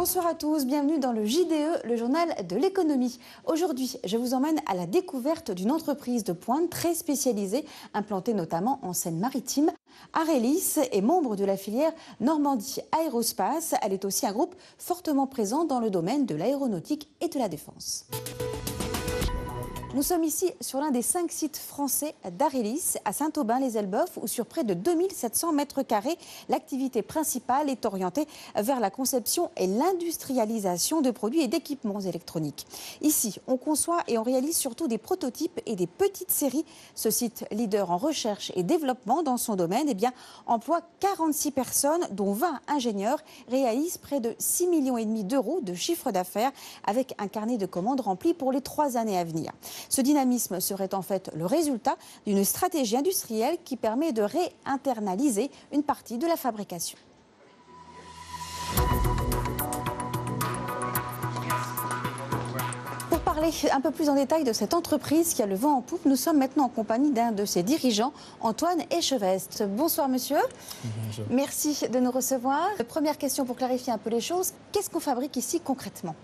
Bonsoir à tous, bienvenue dans le JDE, le journal de l'économie. Aujourd'hui, je vous emmène à la découverte d'une entreprise de pointe très spécialisée, implantée notamment en Seine-Maritime. Arelis est membre de la filière Normandie Aérospace. Elle est aussi un groupe fortement présent dans le domaine de l'aéronautique et de la défense. Nous sommes ici sur l'un des 5 sites français d'Arelis, à Saint-Aubin-les-Elbeuf, où sur près de 2700 mètres carrés, l'activité principale est orientée vers la conception et l'industrialisation de produits et d'équipements électroniques. Ici, on conçoit et on réalise surtout des prototypes et des petites séries. Ce site, leader en recherche et développement dans son domaine, emploie 46 personnes, dont 20 ingénieurs, réalise près de 6,5 millions d'euros de chiffre d'affaires, avec un carnet de commandes rempli pour les 3 années à venir. Ce dynamisme serait en fait le résultat d'une stratégie industrielle qui permet de réinternaliser une partie de la fabrication. Pour parler un peu plus en détail de cette entreprise qui a le vent en poupe, nous sommes maintenant en compagnie d'un de ses dirigeants, Antoine Echeveste. Bonsoir monsieur. Bonjour. Merci de nous recevoir. Première question pour clarifier un peu les choses, qu'est-ce qu'on fabrique ici concrètement ?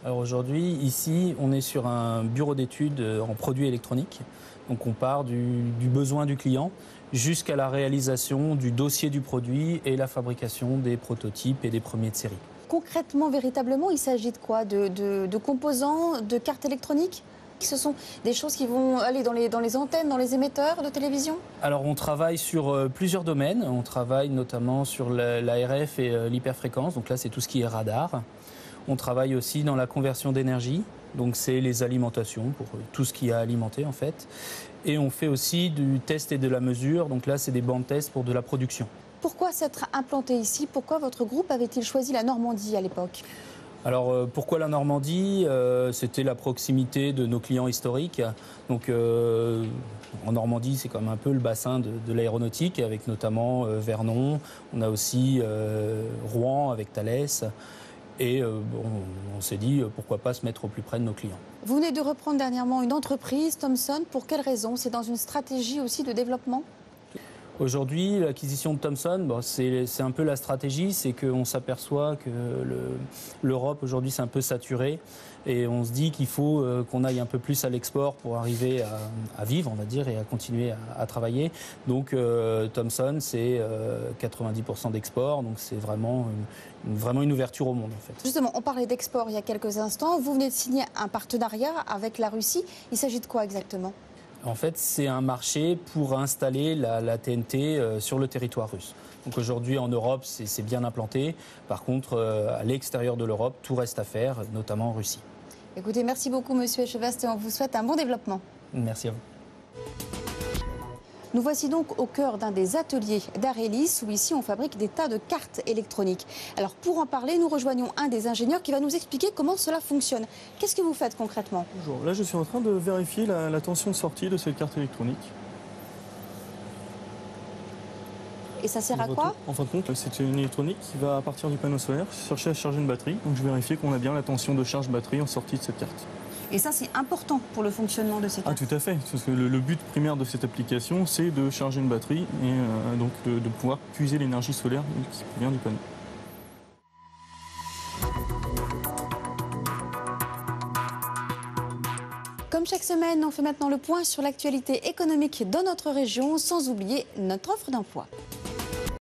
Alors aujourd'hui, ici, on est sur un bureau d'études en produits électroniques. Donc on part du besoin du client jusqu'à la réalisation du dossier du produit et la fabrication des prototypes et des premiers de série. Concrètement, véritablement, il s'agit de quoi ? De composants, de cartes électroniques ? Ce sont des choses qui vont aller dans les antennes, dans les émetteurs de télévision ? Alors on travaille sur plusieurs domaines. On travaille notamment sur l'ARF et l'hyperfréquence. Donc là, c'est tout ce qui est radar. On travaille aussi dans la conversion d'énergie, donc c'est les alimentations, pour tout ce qui a alimenté en fait. Et on fait aussi du test et de la mesure, donc là c'est des bancs de test pour de la production. Pourquoi s'être implanté ici ? Pourquoi votre groupe avait-il choisi la Normandie à l'époque ? Alors pourquoi la Normandie ? C'était la proximité de nos clients historiques. Donc en Normandie, c'est comme un peu le bassin de l'aéronautique, avec notamment Vernon. On a aussi Rouen avec Thales. Et on s'est dit, pourquoi pas se mettre au plus près de nos clients. Vous venez de reprendre dernièrement une entreprise, Thomson. Pour quelle raison ? C'est dans une stratégie aussi de développement ? Aujourd'hui, l'acquisition de Thomson, c'est un peu la stratégie, c'est qu'on s'aperçoit que l'Europe aujourd'hui c'est un peu saturé et on se dit qu'il faut qu'on aille un peu plus à l'export pour arriver à vivre, on va dire, et à continuer à travailler. Donc Thomson, c'est 90% d'export, donc c'est vraiment une ouverture au monde en fait. Justement, on parlait d'export il y a quelques instants. Vous venez de signer un partenariat avec la Russie. Il s'agit de quoi exactement ? En fait, c'est un marché pour installer la TNT sur le territoire russe. Donc aujourd'hui, en Europe, c'est bien implanté. Par contre, à l'extérieur de l'Europe, tout reste à faire, notamment en Russie. Écoutez, merci beaucoup, monsieur Echeveste, et on vous souhaite un bon développement. Merci à vous. Nous voici donc au cœur d'un des ateliers d'Arelis, où ici on fabrique des tas de cartes électroniques. Alors pour en parler, nous rejoignons un des ingénieurs qui va nous expliquer comment cela fonctionne. Qu'est-ce que vous faites concrètement ? Bonjour, là je suis en train de vérifier la tension de sortie de cette carte électronique. Et ça sert à quoi ? En fin de compte, c'est une électronique qui va, à partir du panneau solaire, chercher à charger une batterie. Donc je vérifie qu'on a bien la tension de charge batterie en sortie de cette carte. Et ça, c'est important pour le fonctionnement de ces cartes. Ah, tout à fait. Parce que le but primaire de cette application, c'est de charger une batterie et donc de pouvoir puiser l'énergie solaire qui provient du panneau. Comme chaque semaine, on fait maintenant le point sur l'actualité économique dans notre région, sans oublier notre offre d'emploi.